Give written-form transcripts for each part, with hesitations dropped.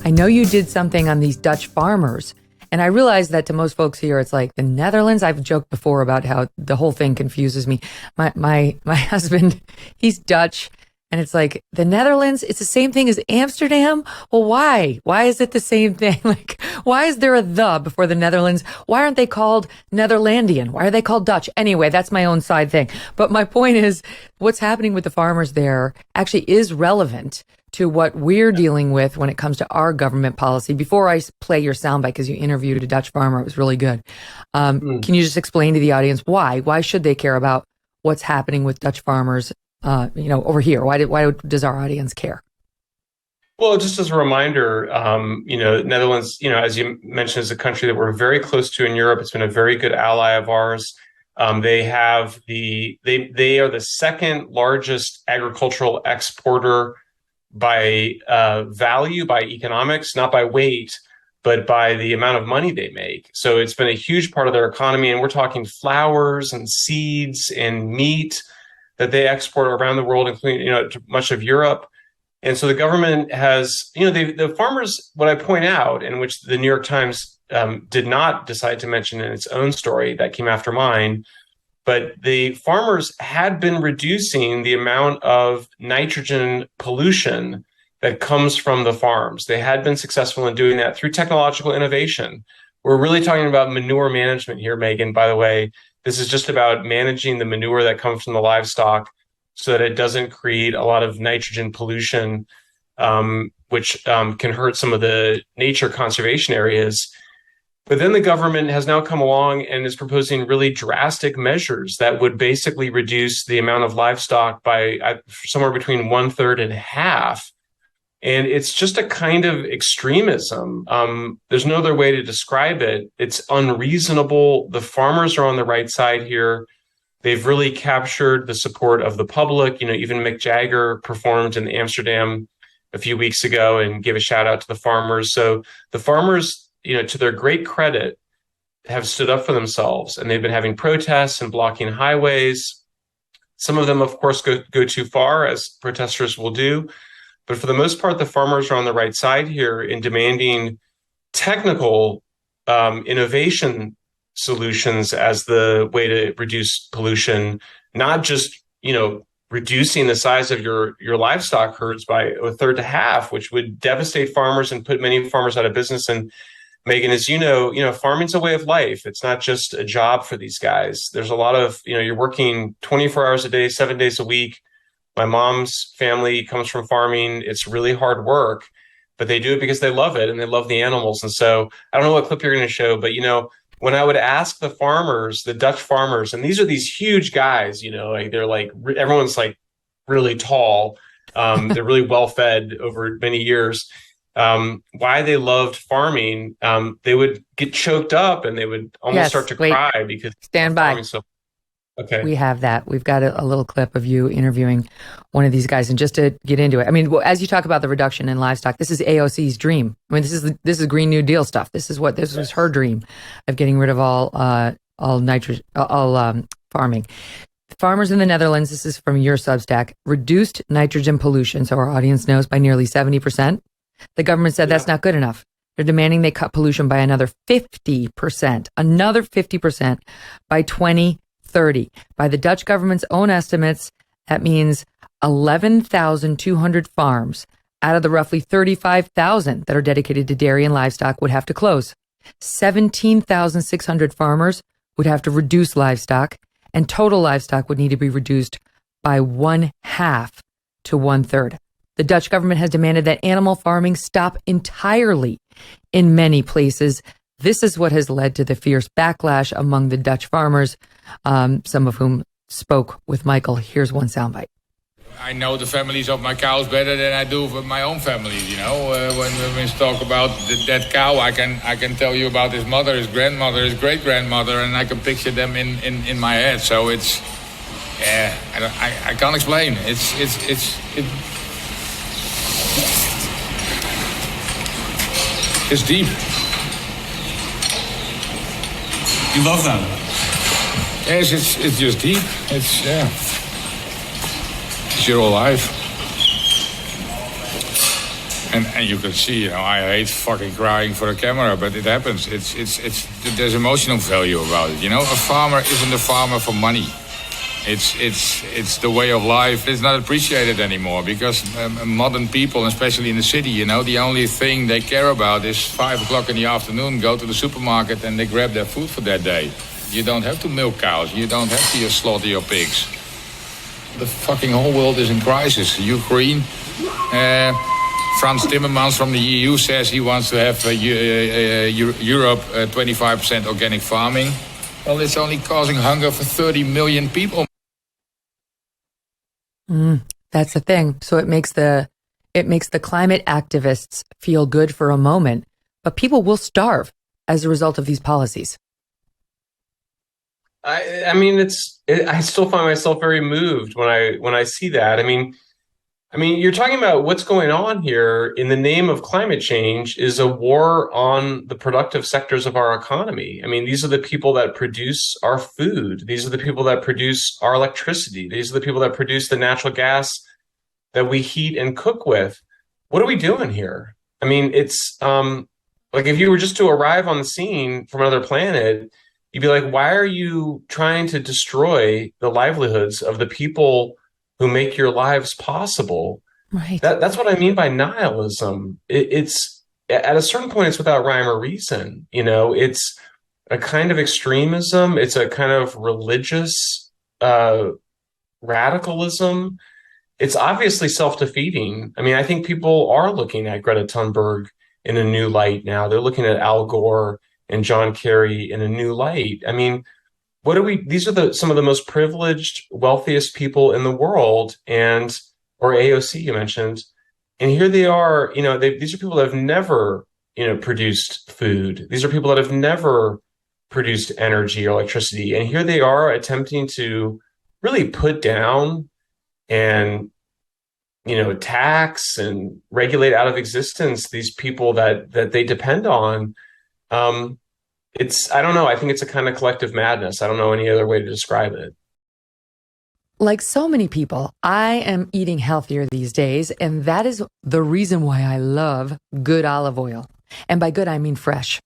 I know you did something on these Dutch farmers. And I realize that to most folks here, it's like the Netherlands. I've joked before about how the whole thing confuses me. My husband, he's Dutch. And it's like the Netherlands, it's the same thing as Amsterdam. Well, why? Why is it the same thing? Like, why is there a the before the Netherlands? Why aren't they called Netherlandian? Why are they called Dutch? Anyway, that's my own side thing. But my point is, what's happening with the farmers there actually is relevant to what we're dealing with when it comes to our government policy. Before I play your soundbite, because you interviewed a Dutch farmer, it was really good. Can you just explain to the audience why? Why should they care about what's happening with Dutch farmers? Over here, why does our audience care? Well, just as a reminder, Netherlands, as you mentioned, is a country that we're very close to in Europe. It's been a very good ally of ours. They are the second largest agricultural exporter by value, by economics, not by weight, but by the amount of money they make. So it's been a huge part of their economy, and we're talking flowers and seeds and meat that they export around the world, including, to much of Europe. And so the government has, the farmers, what I point out, and which the New York Times did not decide to mention in its own story that came after mine, but the farmers had been reducing the amount of nitrogen pollution that comes from the farms. They had been successful in doing that through technological innovation. We're really talking about manure management here, Megyn, by the way. This is just about managing the manure that comes from the livestock so that it doesn't create a lot of nitrogen pollution, which can hurt some of the nature conservation areas. But then the government has now come along and is proposing really drastic measures that would basically reduce the amount of livestock by somewhere between 1/3 and half. And it's just a kind of extremism. There's no other way to describe it. It's unreasonable. The farmers are on the right side here. They've really captured the support of the public. Even Mick Jagger performed in Amsterdam a few weeks ago and gave a shout out to the farmers. So the farmers, to their great credit, have stood up for themselves, and they've been having protests and blocking highways. Some of them, of course, go too far, as protesters will do. But for the most part, the farmers are on the right side here in demanding technical innovation solutions as the way to reduce pollution, not just, reducing the size of your livestock herds by 1/3 to half, which would devastate farmers and put many farmers out of business. And Megyn, as you know, farming's a way of life. It's not just a job for these guys. There's a lot of, you're working 24 hours a day, 7 days a week. My mom's family comes from farming. It's really hard work, but they do it because they love it and they love the animals. And so I don't know what clip you're going to show, but, when I would ask the farmers, the Dutch farmers, and these are these huge guys, they're like, everyone's like really tall. They're really well fed over many years. Why they loved farming, they would get choked up and they would almost start to cry because stand by. Okay. We have that. We've got a little clip of you interviewing one of these guys. And just to get into it, I mean, as you talk about the reduction in livestock, this is AOC's dream. I mean, this is Green New Deal stuff. This was her dream of getting rid of all farming. Farmers in the Netherlands, this is from your Substack, reduced nitrogen pollution, so our audience knows, by nearly 70%. The government said that's not good enough. They're demanding they cut pollution by another 50%, by 2030. By the Dutch government's own estimates, that means 11,200 farms out of the roughly 35,000 that are dedicated to dairy and livestock would have to close. 17,600 farmers would have to reduce livestock, and total livestock would need to be reduced by 1/2 to 1/3. The Dutch government has demanded that animal farming stop entirely in many places. This is what has led to the fierce backlash among the Dutch farmers, some of whom spoke with Michael. Here's one soundbite. I know the families of my cows better than I do with my own family. When we talk about that cow, I can tell you about his mother, his grandmother, his great grandmother, and I can picture them in my head. So it's, I can't explain. It's deep. You love them? Yes, it's just deep. It's your whole life. And you can see, I hate fucking crying for a camera, but it happens. There's emotional value about it. A farmer isn't a farmer for money. It's the way of life. It's not appreciated anymore because modern people, especially in the city, the only thing they care about is 5 o'clock in the afternoon, go to the supermarket and they grab their food for that day. You don't have to milk cows. You don't have to slaughter your pigs. The fucking whole world is in crisis. Ukraine, Frans Timmermans from the EU says he wants to have Europe 25% organic farming. Well, it's only causing hunger for 30 million people. That's the thing. So it makes the climate activists feel good for a moment, but people will starve as a result of these policies. I mean, I still find myself very moved when I see that. I mean, you're talking about what's going on here in the name of climate change is a war on the productive sectors of our economy. I mean, these are the people that produce our food. These are the people that produce our electricity. These are the people that produce the natural gas that we heat and cook with. What are we doing here? I mean, it's like if you were just to arrive on the scene from another planet, you'd be like, why are you trying to destroy the livelihoods of the people who make your lives possible? Right. That's what I mean by nihilism. It's at a certain point, it's without rhyme or reason. It's a kind of extremism. It's a kind of religious radicalism. It's obviously self-defeating. I mean, I think people are looking at Greta Thunberg in a new light now. They're looking at Al Gore and John Kerry in a new light. I mean, these are some of the most privileged, wealthiest people in the world, or AOC you mentioned, and here they are, these are people that have never, produced food. These are people that have never produced energy or electricity. And here they are attempting to really put down and, tax and regulate out of existence these people that they depend on. I don't know. I think it's a kind of collective madness. I don't know any other way to describe it. Like so many people, I am eating healthier these days, and that is the reason why I love good olive oil. And by good, I mean fresh.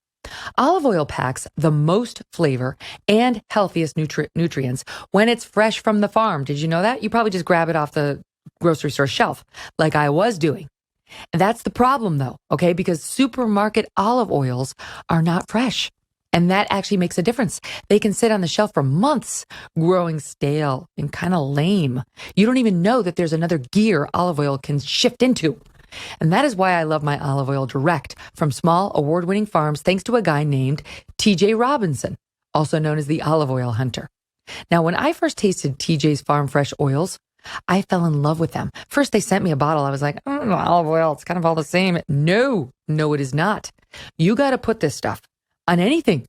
Olive oil packs the most flavor and healthiest nutrients when it's fresh from the farm. Did you know that? You probably just grab it off the grocery store shelf like I was doing. And that's the problem though, okay? Because supermarket olive oils are not fresh. And that actually makes a difference. They can sit on the shelf for months, growing stale and kind of lame. You don't even know that there's another gear olive oil can shift into. And that is why I love my olive oil direct from small award-winning farms, thanks to a guy named TJ Robinson, also known as the olive oil hunter. Now, when I first tasted TJ's Farm Fresh oils, I fell in love with them. First, they sent me a bottle. I was like, olive oil, it's kind of all the same. No, it is not. You got to put this stuff on anything.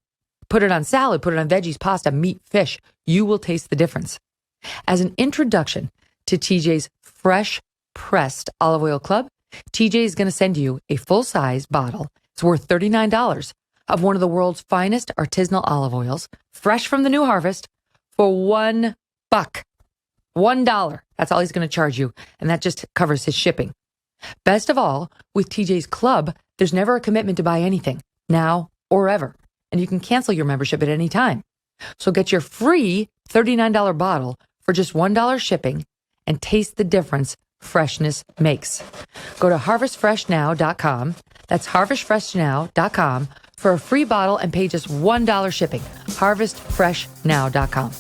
Put it on salad, put it on veggies, pasta, meat, fish. You will taste the difference. As an introduction to TJ's Fresh Pressed Olive Oil Club, TJ is going to send you a full-size bottle. It's worth $39 of one of the world's finest artisanal olive oils, fresh from the new harvest, for $1. $1. That's all he's going to charge you, and that just covers his shipping. Best of all, with TJ's Club, there's never a commitment to buy anything, now or ever, and you can cancel your membership at any time. So get your free $39 bottle for just $1 shipping and taste the difference freshness makes. Go to harvestfreshnow.com. That's harvestfreshnow.com for a free bottle and pay just $1 shipping. harvestfreshnow.com.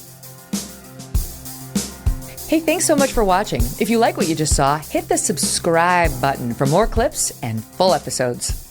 Hey, thanks so much for watching. If you like what you just saw, hit the subscribe button for more clips and full episodes.